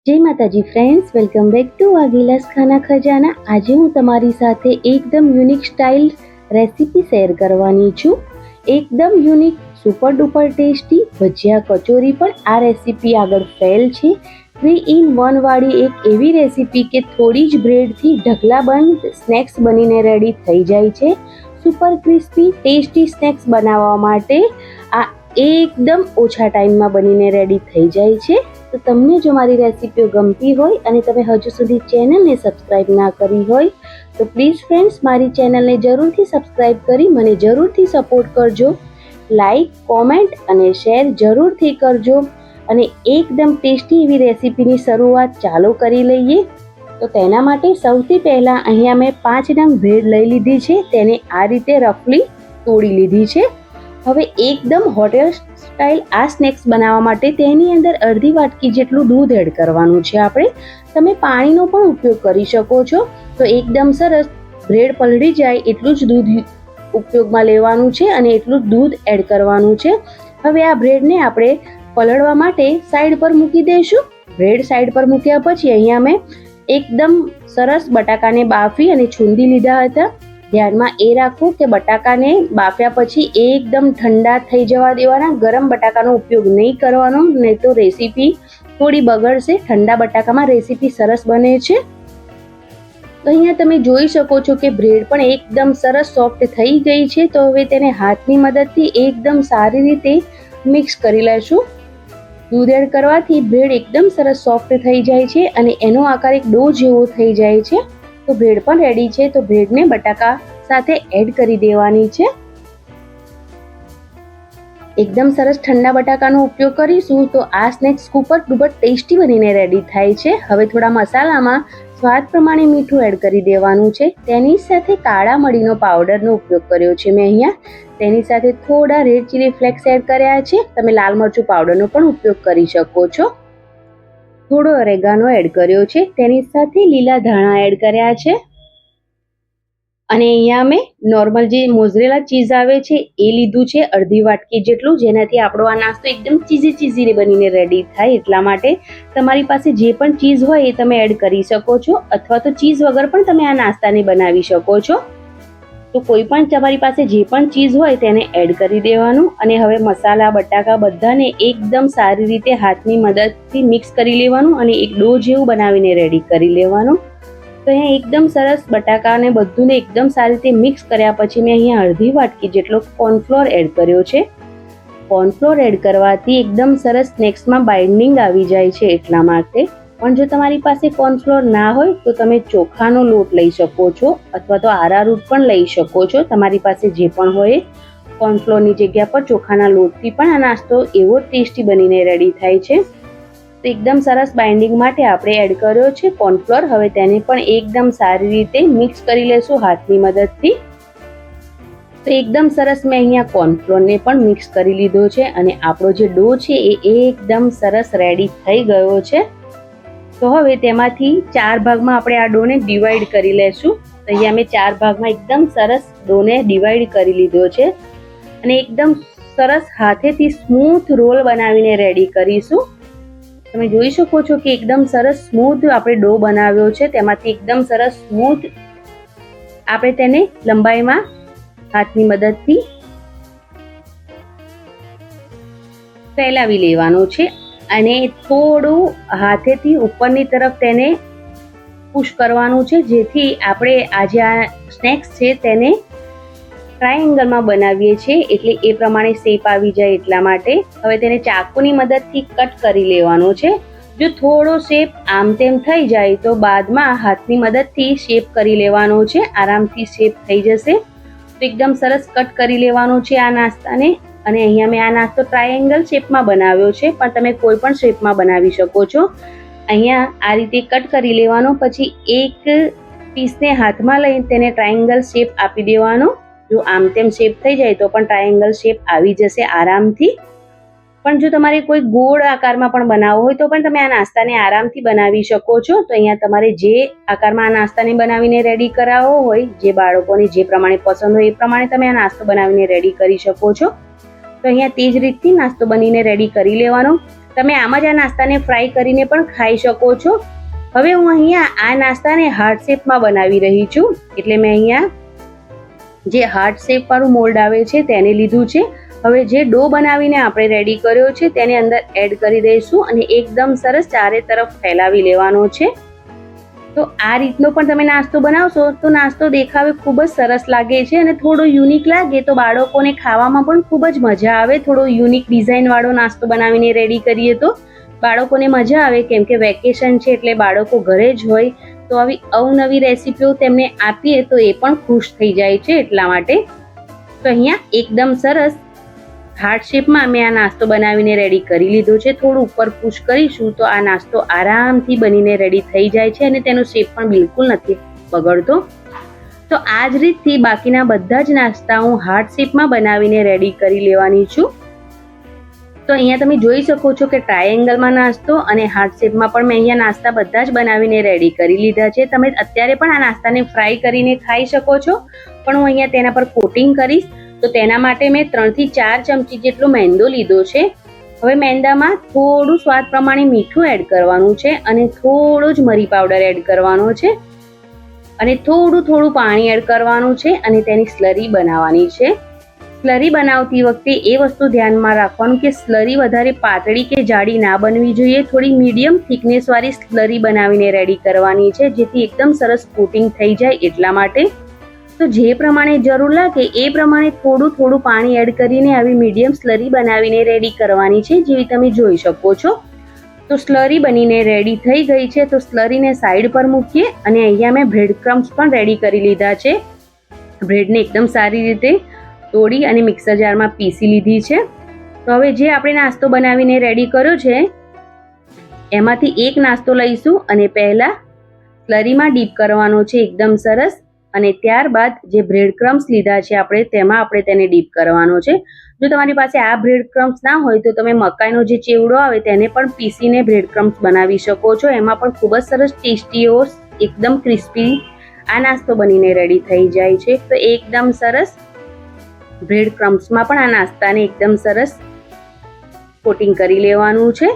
જય માતાજી friends, welcome back to Vaghela's ખાના ખજાના। આજે હું તમારી સાથે એકદમ યુનિક સ્ટાઇલ રેસીપી શેર કરવાની છું। એકદમ યુનિક, સુપર ડુપર ટેસ્ટી ભજીયા કચોરી પણ આ રેસીપી આગળ ફેલ છે। 3 in 1 વાળી એક એવી રેસીપી કે થોડી જ બ્રેડથી ઢગલાબંધ સ્નેક્સ બનીને રેડી થઈ જાય છે। સુપર ક્રિસ્પી ટેસ્ટી સ્નેક્સ બનાવવા માટે આ એકદમ ઓછા ટાઈમમાં બનીને રેડી થઈ જાય છે। તો તમને જો મારી રેસીપીઓ ગમતી હોય અને તમે હજુ સુધી ચેનલને સબસ્ક્રાઇબ ના કરી હોય તો પ્લીઝ ફ્રેન્ડ્સ, મારી ચેનલને જરૂરથી સબસ્ક્રાઇબ કરી મને જરૂરથી સપોર્ટ કરજો। લાઈક, કોમેન્ટ અને શેર જરૂરથી કરજો। અને એકદમ ટેસ્ટી એવી રેસીપીની શરૂઆત ચાલુ કરી લઈએ। તો તેના માટે સૌથી પહેલાં અહીંયા મેં 5 નંગ બ્રેડ લઈ લીધી છે, તેને આ રીતે રફલી તોડી લીધી છે। હવે એકદમ હોટેલ સ્ટાઇલ આ સ્નેક્સ બનાવવા માટે તેની અંદર અડધી વાટકી જેટલું દૂધ એડ કરવાનું છે આપણે। તમે પાણીનો પણ ઉપયોગ કરી શકો છો। તો એકદમ સરસ બ્રેડ પલળી જાય એટલું જ દૂધ ઉપયોગમાં લેવાનું છે અને એટલું જ દૂધ એડ કરવાનું છે। હવે આ બ્રેડને આપણે પલળવા માટે સાઈડ પર મૂકી દઈશું। બ્રેડ સાઈડ પર મૂક્યા પછી અહીંયા મેં એકદમ સરસ બટાકાને બાફી અને છૂંદી લીધા હતા। ધ્યાનમાં એ રાખવું કે બટાકાને બાફ્યા પછી એકદમ ઠંડા થઈ જવા દેવાના। ગરમ બટાકાનો ઉપયોગ નહીં કરવાનો, નહીં તો રેસીપી થોડી બગડશે। ઠંડા બટાકામાં રેસીપી સરસ બને છે। તો અહીંયા તમે જોઈ શકો છો કે બ્રેડ પણ એકદમ સરસ સોફ્ટ થઈ ગઈ છે। તો હવે તેને હાથની મદદથી એકદમ સારી રીતે મિક્સ કરી લેશું। દૂધ એડ કરવાથી બ્રેડ એકદમ સરસ સોફ્ટ થઈ જાય છે અને એનો આકાર એક ડો જેવો થઈ જાય છે। તો બ્રેડ પણ રેડી છે। તો બ્રેડને બટાકા સાથે એડ કરી દેવાની છે। એકદમ સરસ ઠંડા બટાકાનો ઉપયોગ કરીશું તો આ સ્નેક્સ સુપર ડુપર ટેસ્ટી બનીને રેડી થાય છે। હવે થોડા મસાલામાં સ્વાદ પ્રમાણે મીઠું એડ કરી દેવાનું છે। તેની સાથે કાળા મરીનો પાવડરનો ઉપયોગ કર્યો છે મેં અહીંયા। તેની સાથે થોડા રેડ ચીલી ફ્લેક્સ એડ કર્યા છે। તમે લાલ મરચું પાવડરનો પણ ઉપયોગ કરી શકો છો। થોડો ઓરેગાનો એડ કર્યો છે। તેની સાથે લીલા ધાણા એડ કર્યા છે અને અહીંયા મેં નોર્મલ જે મોઝરેલા ચીઝ આવે છે એ લીધું છે અડધી વાટકી જેટલું, જેનાથી આપણો આ નાસ્તો એકદમ ચીઝી બનીને રેડી થાય। એટલા માટે તમારી પાસે જે પણ ચીઝ હોય એ તમે એડ કરી શકો છો, અથવા તો ચીઝ વગર પણ તમે આ નાસ્તાને બનાવી શકો છો। તો કોઈ પણ તમારી પાસે જે પણ ચીઝ હોય તેને એડ કરી દેવાનું અને હવે મસાલા બટાકા બધાને એકદમ સારી રીતે હાથની મદદથી મિક્સ કરી લેવાનું અને એક ડો જેવું બનાવીને રેડી કરી લેવાનું। તો અહીંયા એકદમ સરસ બટાકાને બધુંને એકદમ સારી રીતે મિક્સ કર્યા પછી મેં અહીંયા અડધી વાટકી જેટલો કોર્નફ્લોર એડ કર્યો છે। કોર્નફ્લોર એડ કરવાથી એકદમ સરસ સ્નેક્સમાં બાઇન્ડિંગ આવી જાય છે એટલા માટે। પણ જો તમારી પાસે કોર્નફ્લોર ના હોય તો તમે ચોખાનો લોટ લઈ શકો છો અથવા તો આરારૂટ પણ લઈ શકો છો, તમારી પાસે જે પણ હોય। કોર્નફ્લોરની જગ્યા પર ચોખાના લોટથી પણ આ નાસ્તો એવો ટેસ્ટી બનીને રેડી થાય છે। તો એકદમ સરસ બાઇન્ડિંગ માટે આપણે એડ કર્યો છે કોર્નફ્લોર। હવે તેને પણ એકદમ સારી રીતે મિક્સ કરી લેશું હાથની મદદથી। તો એકદમ સરસ મેં અહીંયા કોર્નફ્લોરને પણ મિક્સ કરી લીધો છે અને આપણો જે ડો છે એ એકદમ સરસ રેડી થઈ ગયો છે। તો હવે તેમાંથી 4 ભાગમાં આપણે આ ડોને ડિવાઈડ કરી લેશું। તો અહીંયા મેં 4 ભાગમાં એકદમ સરસ ડોને ડિવાઈડ કરી લીધો છે અને એકદમ સરસ હાથેથી સ્મૂથ રોલ બનાવીને રેડી કરીશું। તમે જોઈ શકો છો કે એકદમ સરસ સ્મૂથ આપણે ડો બનાવ્યો છે। તેમાંથી એકદમ સરસ સ્મૂથ આપણે તેને લંબાઈમાં હાથની મદદથી ફેલાવી લેવાનો છે અને થોડું હાથેથી ઉપરની તરફ તેને પુશ કરવાનું છે, જેથી આપણે આજે આ સ્નેક્સ છે તેને ટ્રાયેંગલમાં બનાવીએ છીએ એટલે એ પ્રમાણે શેપ આવી જાય એટલા માટે। હવે તેને ચાકુની મદદથી કટ કરી લેવાનો છે। જો થોડો શેપ આમ તેમ થઈ જાય તો બાદમાં હાથની મદદથી શેપ કરી લેવાનો છે, આરામથી શેપ થઈ જશે। તો એકદમ સરસ કટ કરી લેવાનો છે આ નાસ્તાને। અને અહીંયા મેં આ નાસ્તો ટ્રાયેંગલ શેપમાં બનાવ્યો છે, પણ તમે કોઈ પણ શેપમાં બનાવી શકો છો। અહીંયા આ રીતે કટ કરી લેવાનો, પછી એક પીસને હાથમાં લઈને તેને ટ્રાયેંગલ શેપ આપી દેવાનો। જો આમ તેમ શેપ થઈ જાય તો પણ ટ્રાયેંગલ શેપ આવી જશે આરામથી। પણ જો તમારે કોઈ ગોળ આકારમાં પણ બનાવવો હોય તો પણ તમે આ નાસ્તાને આરામથી બનાવી શકો છો। તો અહીંયા તમારે જે આકારમાં આ નાસ્તાને બનાવીને રેડી કરાવવો હોય, જે બાળકોને જે પ્રમાણે પસંદ હોય એ પ્રમાણે તમે આ નાસ્તો બનાવીને રેડી કરી શકો છો। તો અહીંયા તે જ રીતથી નાસ્તો બનીને રેડી કરી લેવાનો। તમે આમ જ આ નાસ્તાને ફ્રાય કરીને પણ ખાઈ શકો છો. હવે હું અહીંયા આ નાસ્તાને હાર્ટ શેપમાં બનાવી રહી છું, એટલે મેં અહીંયા જે હાર્ટ શેપ વાળું મોલ્ડ આવે છે તેને લીધું છે. હવે જે ડો બનાવીને આપણે રેડી કર્યો છે તેને અંદર એડ કરી દઈશું અને એકદમ સરસ ચારે તરફ ફેલાવી લેવાનો છે. તો આ રીતનો પણ તમે નાસ્તો બનાવશો તો નાસ્તો દેખાવે ખૂબ જ સરસ લાગે છે અને થોડો યુનિક લાગે તો બાળકોને ખાવામાં પણ ખૂબ જ મજા આવે. થોડો યુનિક ડિઝાઇન વાળો નાસ્તો બનાવીને રેડી કરીએ તો બાળકોને મજા આવે, કેમ કે વેકેશન છે એટલે બાળકો ઘરે જ હોય, તો આવી અવનવી રેસીપીઓ તેમને આપીએ તો એ પણ ખુશ થઈ જાય છે. એટલા માટે તો અહીંયા એકદમ સરસ હાર્ટ શેપમાં મેં આ નાસ્તો બનાવીને રેડી કરી લીધો છે. થોડું ઉપર પુશ કરીશું તો આ નાસ્તો આરામથી બનીને રેડી થઈ જાય છે અને તેનો શેપ પણ બિલકુલ નથી બગડતો. તો આ જ રીતથી બાકીના બધા જ નાસ્તા હું હાર્ટ શેપમાં બનાવીને રેડી કરી લેવાની છું. તો અહીંયા તમે જોઈ શકો છો કે ટ્રાયેંગલમાં નાસ્તો અને હાર્ટ શેપમાં પણ મેં અહીંયા નાસ્તા બધા જ બનાવીને રેડી કરી લીધા છે. તમે અત્યારે પણ આ નાસ્તાને ફ્રાય કરીને ખાઈ શકો છો, પણ હું અહીંયા તેના પર કોટિંગ કરીશ. તો તેના માટે મેં 3 થી 4 ચમચી જેટલો મેંદો લીધો છે. હવે મેંદામાં થોડું સ્વાદ પ્રમાણે મીઠું એડ કરવાનું છે અને થોડો જ મરી પાવડર એડ કરવાનો છે અને થોડું પાણી એડ કરવાનું છે અને તેની સ્લરી બનાવવાની છે. સ્લરી બનાવતી વખતે એ વસ્તુ ધ્યાનમાં રાખવાનું કે સ્લરી વધારે પાતળી કે જાડી ના બનવી જોઈએ. થોડી મીડિયમ થિકનેસ વાળી સ્લરી બનાવીને રેડી કરવાની છે, જેથી એકદમ સરસ કોટિંગ થઈ જાય. એટલા માટે તો જે પ્રમાણે જરૂર લાગે એ પ્રમાણે થોડું પાણી એડ કરીને આવી મીડિયમ સ્લરી બનાવીને રેડી કરવાની છે, જેવી તમે જોઈ શકો છો. તો સ્લરી બનીને રેડી થઈ ગઈ છે, તો સ્લરીને સાઈડ પર મૂકીએ અને અહીંયા મેં બ્રેડ ક્રમ્સ પણ રેડી કરી લીધા છે. બ્રેડને એકદમ સારી રીતે તોડી અને મિક્સર જારમાં પીસી લીધી છે. તો હવે જે આપણે નાસ્તો બનાવીને રેડી કર્યો છે એમાંથી એક નાસ્તો લઈશું અને પહેલા સ્લરીમાં ડીપ કરવાનો છે એકદમ સરસ, અને ત્યારબાદ જે બ્રેડ ક્રમ્સ લીધા છે આપણે તેમાં આપણે તેને ડીપ કરવાનો છે. જો તમારી પાસે આ બ્રેડ ક્રમ્સ ના હોય તો તમે મકાઈનો જે ચેવડો આવે તેને પણ પીસીને બ્રેડ ક્રમ્સ બનાવી શકો છો. એમાં પણ ખૂબ જ સરસ ટેસ્ટી એવો એકદમ ક્રિસ્પી આ નાસ્તો બનીને રેડી થઈ જાય છે. તો એકદમ સરસ બ્રેડ ક્રમ્સમાં પણ આ નાસ્તાને એકદમ સરસ કોટિંગ કરી લેવાનું છે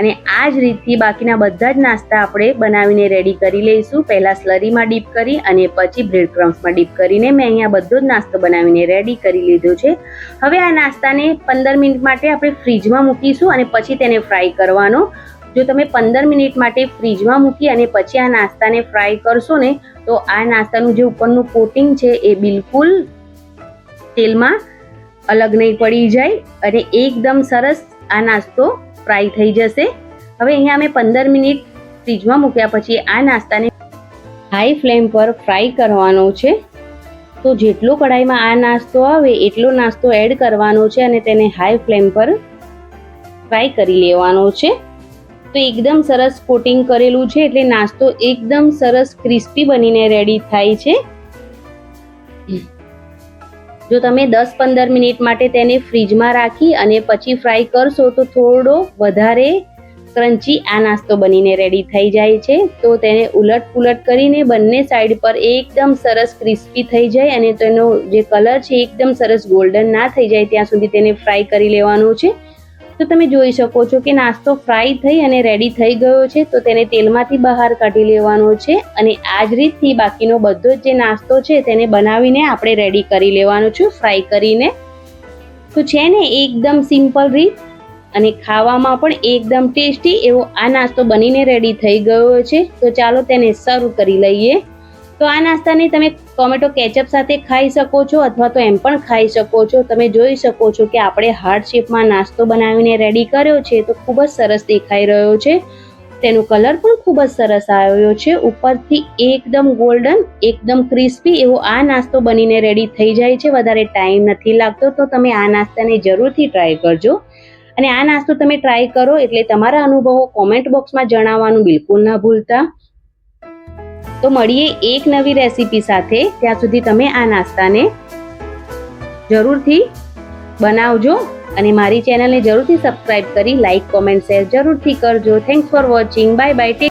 અને આ જ રીતથી બાકીના બધા જ નાસ્તા આપણે બનાવીને રેડી કરી લઈશું. પહેલા સ્લરીમાં ડીપ કરી અને પછી બ્રેડ ક્રમ્સમાં ડીપ કરીને મેં અહીંયા બધો જ નાસ્તો બનાવીને રેડી કરી લીધો છે. હવે આ નાસ્તાને 15 મિનિટ માટે આપણે ફ્રીજમાં મૂકીશું અને પછી તેને ફ્રાય કરવાનો. જો તમે 15 મિનિટ માટે ફ્રીજમાં મૂકી અને પછી આ નાસ્તાને ફ્રાય કરશો ને તો આ નાસ્તાનું જે ઉપરનું કોટિંગ છે એ બિલકુલ તેલમાં અલગ નહીં પડી જાય અને એકદમ સરસ આ નાસ્તો ફ્રાય થઈ જશે. હવે અહીંયા મેં 15 મિનિટ ફ્રીજમાં મૂક્યા પછી આ નાસ્તાને હાઈ ફ્લેમ પર ફ્રાય કરવાનો છે. તો જેટલો કઢાઈમાં આ નાસ્તો આવે એટલો નાસ્તો એડ કરવાનો છે અને તેને હાઈ ફ્લેમ પર ફ્રાય કરી લેવાનો છે. તો એકદમ સરસ કોટિંગ કરેલું છે એટલે નાસ્તો એકદમ સરસ ક્રિસ્પી બનીને રેડી થાય છે. જો તમે 10-15 મિનિટ માટે તેને ફ્રીજમાં રાખી અને પછી ફ્રાય કરશો તો થોડો વધારે ક્રન્ચી આ નાસ્તો બનીને રેડી થઈ જાય છે. તો તેને ઉલટ પુલટ કરીને બંને સાઈડ પર એકદમ સરસ ક્રિસ્પી થઈ જાય અને તેનો જે કલર છે એકદમ સરસ ગોલ્ડન ના થઈ જાય ત્યાં સુધી તેને ફ્રાય કરી લેવાનો છે. તો તમે જોઈ શકો છો કે નાસ્તો ફ્રાય થઈ અને રેડી થઈ ગયો છે. તો તેને તેલમાંથી બહાર કાઢી લેવાનો છે અને આ જ રીતથી બાકીનો બધો જ જે નાસ્તો છે તેને બનાવીને આપણે રેડી કરી લેવાનો છે ફ્રાય કરીને. તો છે ને એકદમ સિમ્પલ રીત અને ખાવામાં પણ એકદમ ટેસ્ટી એવો આ નાસ્તો બનીને રેડી થઈ ગયો છે. તો ચાલો તેને સર્વ કરી લઈએ. તો આ નાસ્તાને તમે ટોમેટો કેચઅપ સાથે ખાઈ શકો છો અથવા તો એમ પણ ખાઈ શકો છો. તમે જોઈ શકો છો કે આપણે હાર્ટ શેપમાં નાસ્તો બનાવીને રેડી કર્યો છે તો ખૂબ જ સરસ દેખાઈ રહ્યો છે. તેનો કલર પણ ખૂબ જ સરસ આવ્યો છે. ઉપરથી એકદમ ગોલ્ડન એકદમ ક્રિસ્પી એવો આ નાસ્તો બનીને રેડી થઈ જાય છે. વધારે ટાઈમ નથી લાગતો. તો તમે આ નાસ્તાને જરૂરથી ટ્રાય કરજો અને આ નાસ્તો તમે ટ્રાય કરો એટલે તમારા અનુભવો કોમેન્ટ બોક્સમાં જણાવવાનું બિલકુલ ના ભૂલતા. તો મળીએ એક નવી રેસીપી સાથે. ત્યાં સુધી તમે આ નાસ્તાને જરૂરથી બનાવજો અને મારી ચેનલને જરૂરથી સબસ્ક્રાઇબ કરી લાઈક કોમેન્ટ શેર જરૂરથી કરજો. Thanks for watching. Bye bye.